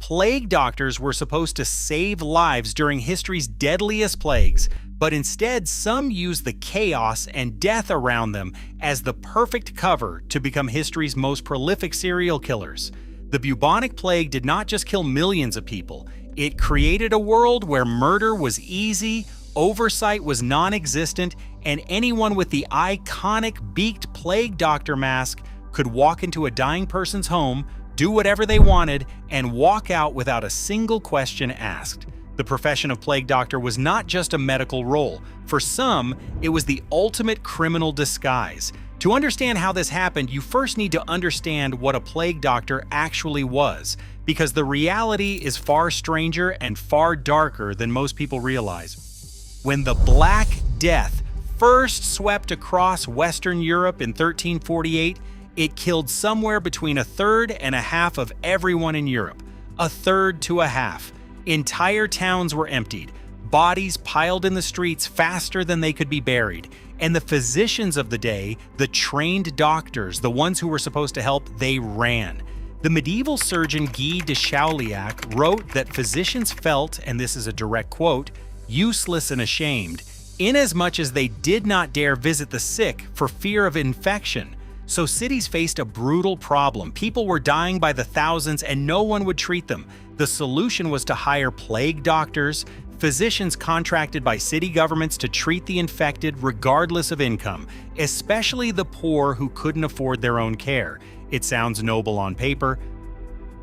Plague doctors were supposed to save lives during history's deadliest plagues, but instead some used the chaos and death around them as the perfect cover to become history's most prolific serial killers. The bubonic plague did not just kill millions of people, it created a world where murder was easy, oversight was non-existent, and anyone with the iconic beaked plague doctor mask could walk into a dying person's home, do whatever they wanted, and walk out without a single question asked. The profession of plague doctor was not just a medical role. For some, it was the ultimate criminal disguise. To understand how this happened, you first need to understand what a plague doctor actually was, because the reality is far stranger and far darker than most people realize. When the Black Death first swept across Western Europe in 1348, it killed somewhere between a third and a half of everyone in Europe. A third to a half. Entire towns were emptied, bodies piled in the streets faster than they could be buried, and the physicians of the day, the trained doctors, the ones who were supposed to help, they ran. The medieval surgeon Guy de Chauliac wrote that physicians felt, and this is a direct quote, useless and ashamed, inasmuch as they did not dare visit the sick for fear of infection. So cities faced a brutal problem. People were dying by the thousands and no one would treat them. The solution was to hire plague doctors, physicians contracted by city governments to treat the infected regardless of income, especially the poor who couldn't afford their own care. It sounds noble on paper,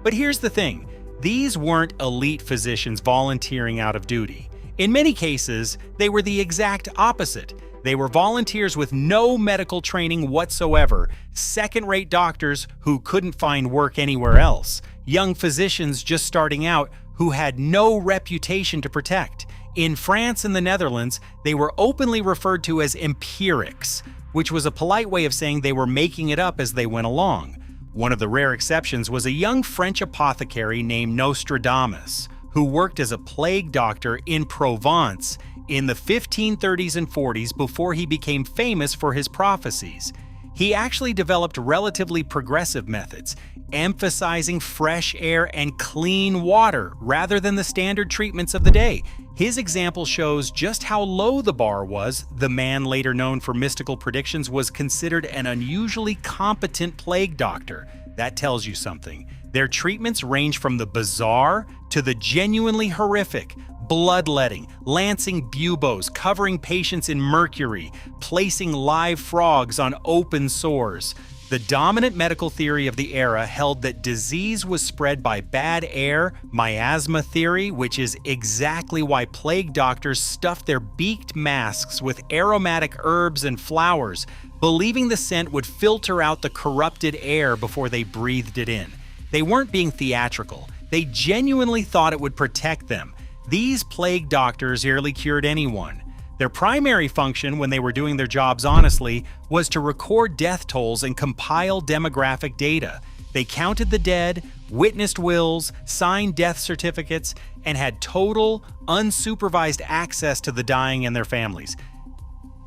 but here's the thing. These weren't elite physicians volunteering out of duty. In many cases, they were the exact opposite. They were volunteers with no medical training whatsoever, second-rate doctors who couldn't find work anywhere else, young physicians just starting out who had no reputation to protect. In France and the Netherlands, they were openly referred to as empirics, which was a polite way of saying they were making it up as they went along. One of the rare exceptions was a young French apothecary named Nostradamus, who worked as a plague doctor in Provence in the 1530s and 40s before he became famous for his prophecies. He actually developed relatively progressive methods, emphasizing fresh air and clean water rather than the standard treatments of the day. His example shows just how low the bar was. The man, later known for mystical predictions, was considered an unusually competent plague doctor. That tells you something. Their treatments range from the bizarre to the genuinely horrific. Bloodletting, lancing buboes, covering patients in mercury, placing live frogs on open sores. The dominant medical theory of the era held that disease was spread by bad air, miasma theory, which is exactly why plague doctors stuffed their beaked masks with aromatic herbs and flowers, believing the scent would filter out the corrupted air before they breathed it in. They weren't being theatrical. They genuinely thought it would protect them. These plague doctors rarely cured anyone. Their primary function, when they were doing their jobs honestly, was to record death tolls and compile demographic data. They counted the dead, witnessed wills, signed death certificates, and had total, unsupervised access to the dying and their families.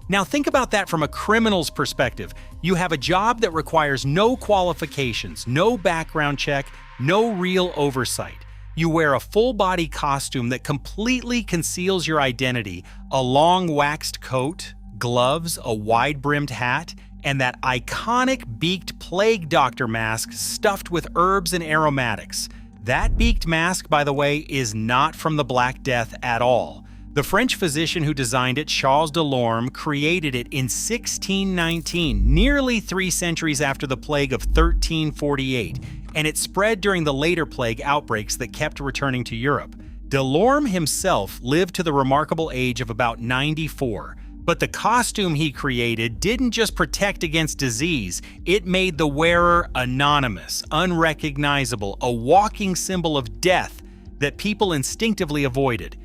Now think about that from a criminal's perspective. You have a job that requires no qualifications, no background check, no real oversight. You wear a full-body costume that completely conceals your identity, a long waxed coat, gloves, a wide-brimmed hat, and that iconic beaked plague doctor mask stuffed with herbs and aromatics. That beaked mask, by the way, is not from the Black Death at all. The French physician who designed it, Charles Delorme, created it in 1619, nearly 3 centuries after the plague of 1348, and it spread during the later plague outbreaks that kept returning to Europe. Delorme himself lived to the remarkable age of about 94, but the costume he created didn't just protect against disease, it made the wearer anonymous, unrecognizable, a walking symbol of death that people instinctively avoided.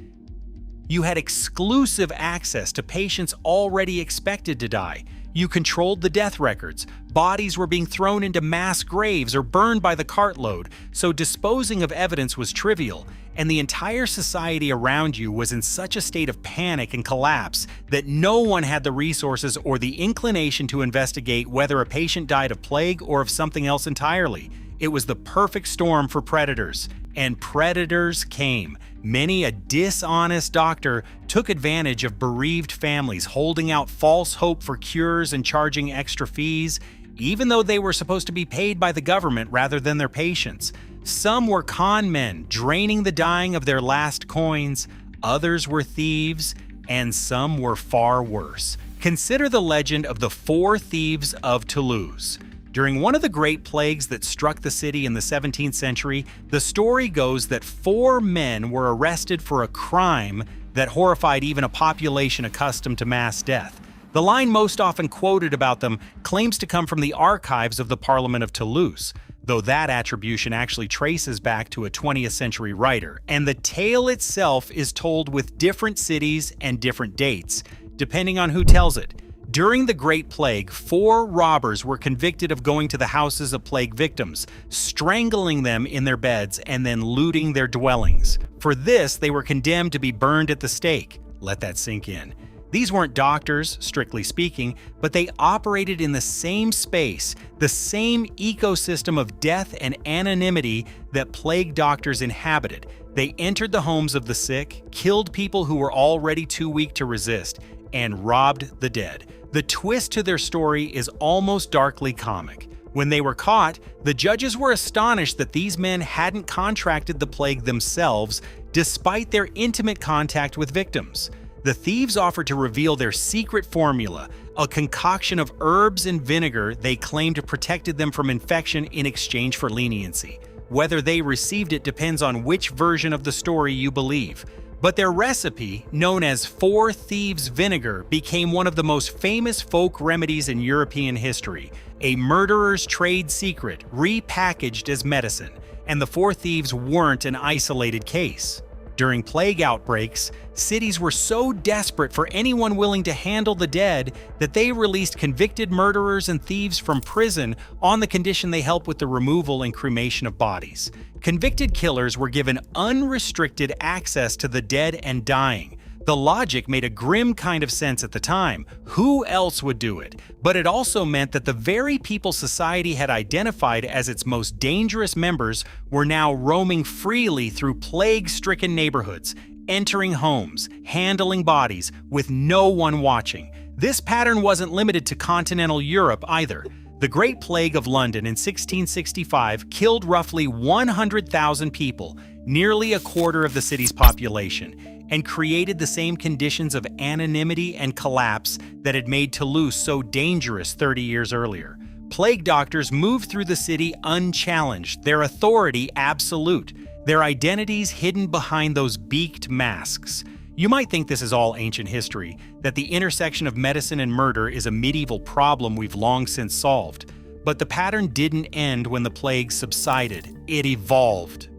You had exclusive access to patients already expected to die. You controlled the death records. Bodies were being thrown into mass graves or burned by the cartload, so disposing of evidence was trivial, and the entire society around you was in such a state of panic and collapse that no one had the resources or the inclination to investigate whether a patient died of plague or of something else entirely. It was the perfect storm for predators, and predators came. Many a dishonest doctor took advantage of bereaved families, holding out false hope for cures and charging extra fees, even though they were supposed to be paid by the government rather than their patients. Some were con men, draining the dying of their last coins. Others were thieves, and some were far worse. Consider the legend of the Four Thieves of Toulouse. During one of the great plagues that struck the city in the 17th century, the story goes that 4 men were arrested for a crime that horrified even a population accustomed to mass death. The line most often quoted about them claims to come from the archives of the Parliament of Toulouse, though that attribution actually traces back to a 20th century writer, and the tale itself is told with different cities and different dates, depending on who tells it. During the Great Plague, 4 robbers were convicted of going to the houses of plague victims, strangling them in their beds, and then looting their dwellings. For this, they were condemned to be burned at the stake. Let that sink in. These weren't doctors, strictly speaking, but they operated in the same space, the same ecosystem of death and anonymity that plague doctors inhabited. They entered the homes of the sick, killed people who were already too weak to resist, and robbed the dead. The twist to their story is almost darkly comic. When they were caught, the judges were astonished that these men hadn't contracted the plague themselves, despite their intimate contact with victims. The thieves offered to reveal their secret formula, a concoction of herbs and vinegar they claimed protected them from infection in exchange for leniency. Whether they received it depends on which version of the story you believe. But their recipe, known as Four Thieves vinegar, became one of the most famous folk remedies in European history, a murderer's trade secret repackaged as medicine, and the Four Thieves weren't an isolated case. During plague outbreaks, cities were so desperate for anyone willing to handle the dead that they released convicted murderers and thieves from prison on the condition they help with the removal and cremation of bodies. Convicted killers were given unrestricted access to the dead and dying. The logic made a grim kind of sense at the time. Who else would do it? But it also meant that the very people society had identified as its most dangerous members were now roaming freely through plague-stricken neighborhoods, entering homes, handling bodies, with no one watching. This pattern wasn't limited to continental Europe either. The Great Plague of London in 1665 killed roughly 100,000 people, nearly a quarter of the city's population, and created the same conditions of anonymity and collapse that had made Toulouse so dangerous 30 years earlier. Plague doctors moved through the city unchallenged, their authority absolute, their identities hidden behind those beaked masks. You might think this is all ancient history, that the intersection of medicine and murder is a medieval problem we've long since solved. But the pattern didn't end when the plague subsided. It evolved.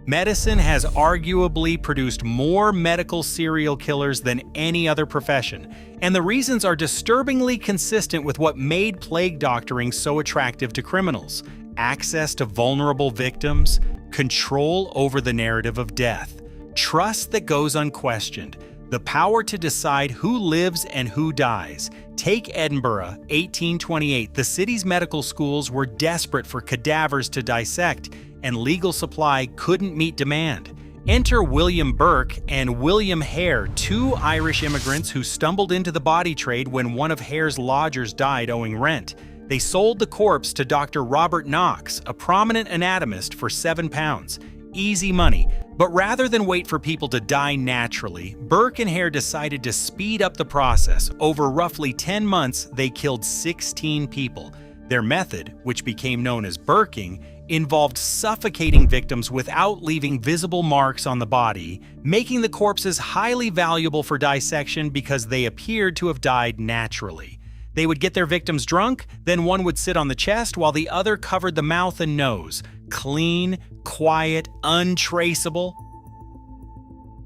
Medicine has arguably produced more medical serial killers than any other profession, and the reasons are disturbingly consistent with what made plague doctoring so attractive to criminals: access to vulnerable victims, control over the narrative of death, trust that goes unquestioned, the power to decide who lives and who dies. Take Edinburgh, 1828. The city's medical schools were desperate for cadavers to dissect, and legal supply couldn't meet demand. Enter William Burke and William Hare, 2 Irish immigrants who stumbled into the body trade when one of Hare's lodgers died owing rent. They sold the corpse to Dr. Robert Knox, a prominent anatomist, for £7. Easy money. But rather than wait for people to die naturally, Burke and Hare decided to speed up the process. Over roughly 10 months, they killed 16 people. Their method, which became known as burking, involved suffocating victims without leaving visible marks on the body, making the corpses highly valuable for dissection because they appeared to have died naturally. They would get their victims drunk, then one would sit on the chest while the other covered the mouth and nose. Clean, quiet, untraceable.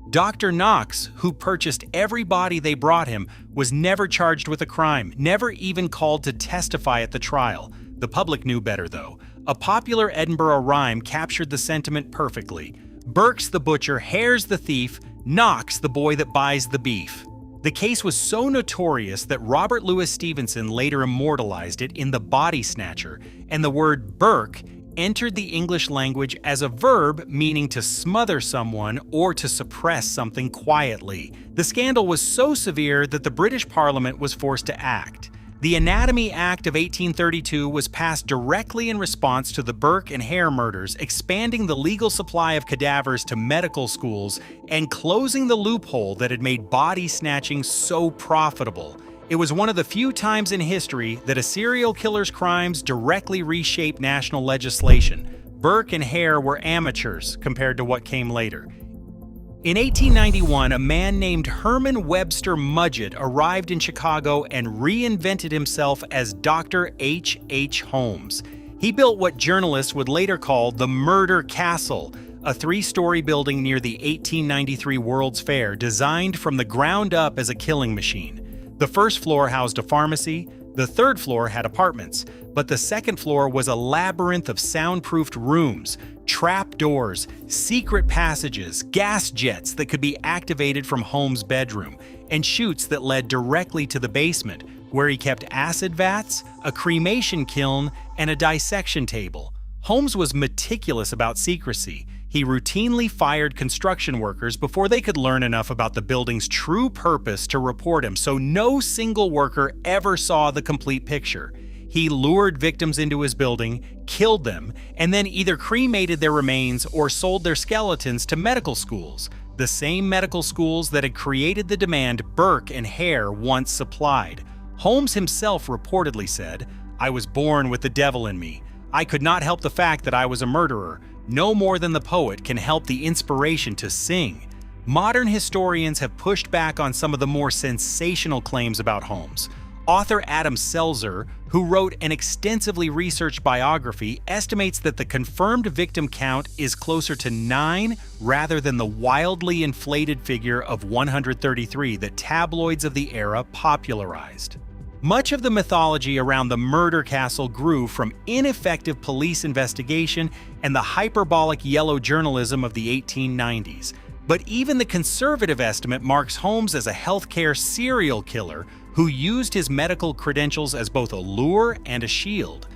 Dr. Knox, who purchased every body they brought him, was never charged with a crime, never even called to testify at the trial. The public knew better, though. A popular Edinburgh rhyme captured the sentiment perfectly. Burke's the butcher, Hare's the thief, Knox the boy that buys the beef. The case was so notorious that Robert Louis Stevenson later immortalized it in The Body Snatcher, and the word Burke entered the English language as a verb meaning to smother someone or to suppress something quietly. The scandal was so severe that the British Parliament was forced to act. The Anatomy Act of 1832 was passed directly in response to the Burke and Hare murders, expanding the legal supply of cadavers to medical schools and closing the loophole that had made body snatching so profitable. It was one of the few times in history that a serial killer's crimes directly reshaped national legislation. Burke and Hare were amateurs compared to what came later. In 1891, a man named Herman Webster Mudgett arrived in Chicago and reinvented himself as Dr. H. Holmes. He built what journalists would later call the Murder Castle, a 3-story building near the 1893 World's Fair designed from the ground up as a killing machine. The first floor housed a pharmacy, the third floor had apartments, but the second floor was a labyrinth of soundproofed rooms, trap doors, secret passages, gas jets that could be activated from Holmes' bedroom, and chutes that led directly to the basement, where he kept acid vats, a cremation kiln, and a dissection table. Holmes was meticulous about secrecy. He routinely fired construction workers before they could learn enough about the building's true purpose to report him, so no single worker ever saw the complete picture. He lured victims into his building, killed them, and then either cremated their remains or sold their skeletons to medical schools, the same medical schools that had created the demand Burke and Hare once supplied. Holmes himself reportedly said, "I was born with the devil in me. I could not help the fact that I was a murderer. No more than the poet can help the inspiration to sing." Modern historians have pushed back on some of the more sensational claims about Holmes. Author Adam Selzer, who wrote an extensively researched biography, estimates that the confirmed victim count is closer to 9 rather than the wildly inflated figure of 133 that tabloids of the era popularized. Much of the mythology around the murder castle grew from ineffective police investigation and the hyperbolic yellow journalism of the 1890s. But even the conservative estimate marks Holmes as a healthcare serial killer who used his medical credentials as both a lure and a shield.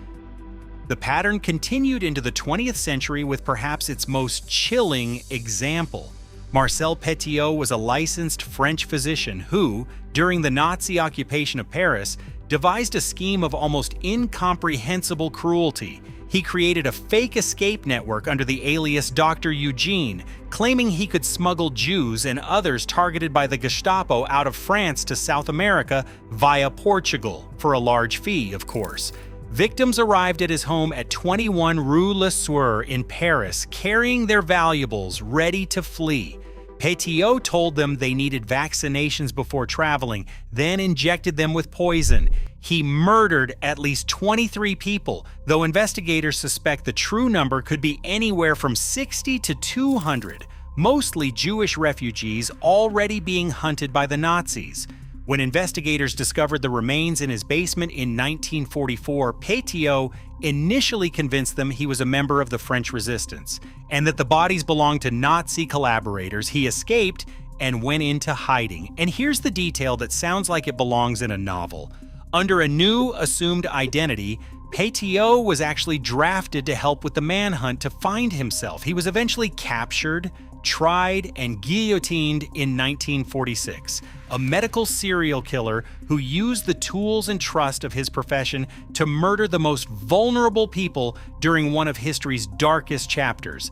The pattern continued into the 20th century with perhaps its most chilling example. Marcel Petiot was a licensed French physician who, during the Nazi occupation of Paris, devised a scheme of almost incomprehensible cruelty. He created a fake escape network under the alias Dr. Eugene, claiming he could smuggle Jews and others targeted by the Gestapo out of France to South America via Portugal, for a large fee, of course. Victims arrived at his home at 21 Rue Le Sueur in Paris, carrying their valuables, ready to flee. Petiot told them they needed vaccinations before traveling, then injected them with poison. He murdered at least 23 people, though investigators suspect the true number could be anywhere from 60 to 200, mostly Jewish refugees already being hunted by the Nazis. When investigators discovered the remains in his basement in 1944, Petiot initially convinced them he was a member of the French resistance, and that the bodies belonged to Nazi collaborators. He escaped and went into hiding. And here's the detail that sounds like it belongs in a novel. Under a new assumed identity, Petiot was actually drafted to help with the manhunt to find himself. He was eventually captured, tried, and guillotined in 1946. A medical serial killer who used the tools and trust of his profession to murder the most vulnerable people during one of history's darkest chapters.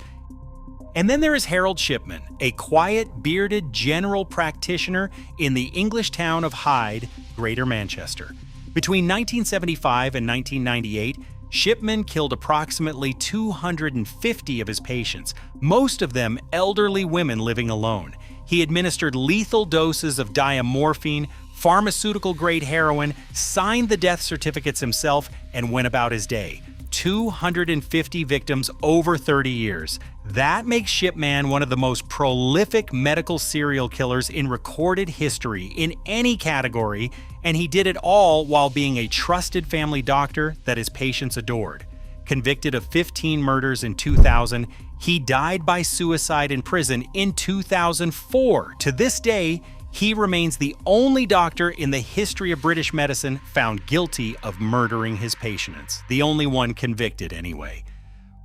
And then there is Harold Shipman, a quiet, bearded general practitioner in the English town of Hyde, Greater Manchester. Between 1975 and 1998, Shipman killed approximately 250 of his patients, most of them elderly women living alone. He administered lethal doses of diamorphine, pharmaceutical-grade heroin, signed the death certificates himself, and went about his day. 250 victims over 30 years. That makes Shipman one of the most prolific medical serial killers in recorded history in any category, and he did it all while being a trusted family doctor that his patients adored. Convicted of 15 murders in 2000, he died by suicide in prison in 2004. To this day, he remains the only doctor in the history of British medicine found guilty of murdering his patients. The only one convicted, anyway.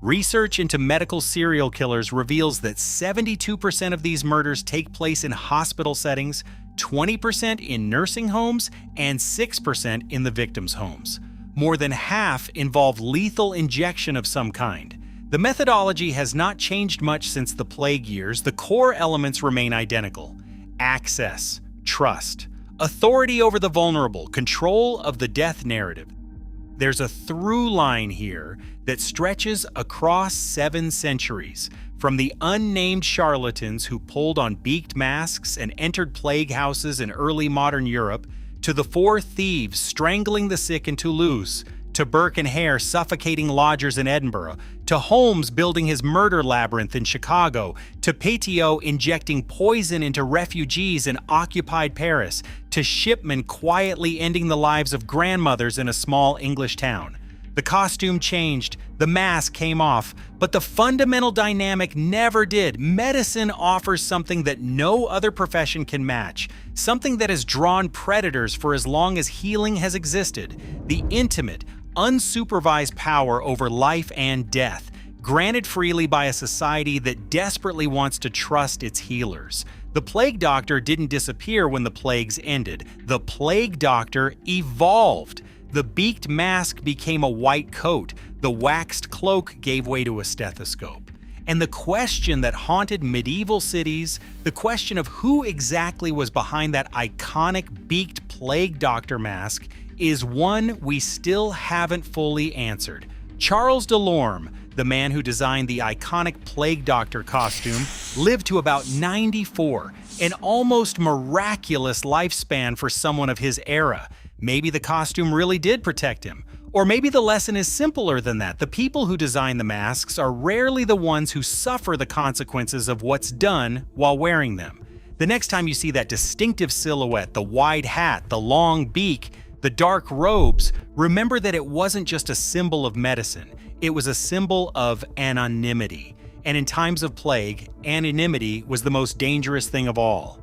Research into medical serial killers reveals that 72% of these murders take place in hospital settings, 20% in nursing homes, and 6% in the victims' homes. More than half involve lethal injection of some kind. The methodology has not changed much since the plague years. The core elements remain identical: access, trust, authority over the vulnerable, control of the death narrative. There's a through line here that stretches across 7 centuries, from the unnamed charlatans who pulled on beaked masks and entered plague houses in early modern Europe, to the Four Thieves strangling the sick in Toulouse, to Burke and Hare suffocating lodgers in Edinburgh, to Holmes building his murder labyrinth in Chicago, to Petiot injecting poison into refugees in occupied Paris, to Shipman quietly ending the lives of grandmothers in a small English town. The costume changed, the mask came off, but the fundamental dynamic never did. Medicine offers something that no other profession can match, something that has drawn predators for as long as healing has existed: the intimate, unsupervised power over life and death, granted freely by a society that desperately wants to trust its healers. The plague doctor didn't disappear when the plagues ended. The plague doctor evolved. The beaked mask became a white coat. The waxed cloak gave way to a stethoscope. And the question that haunted medieval cities, the question of who exactly was behind that iconic beaked plague doctor mask, is one we still haven't fully answered. Charles Delorme, the man who designed the iconic plague doctor costume, lived to about 94, an almost miraculous lifespan for someone of his era. Maybe the costume really did protect him. Or maybe the lesson is simpler than that. The people who design the masks are rarely the ones who suffer the consequences of what's done while wearing them. The next time you see that distinctive silhouette, the wide hat, the long beak, the dark robes, remember that it wasn't just a symbol of medicine. It was a symbol of anonymity. And in times of plague, anonymity was the most dangerous thing of all.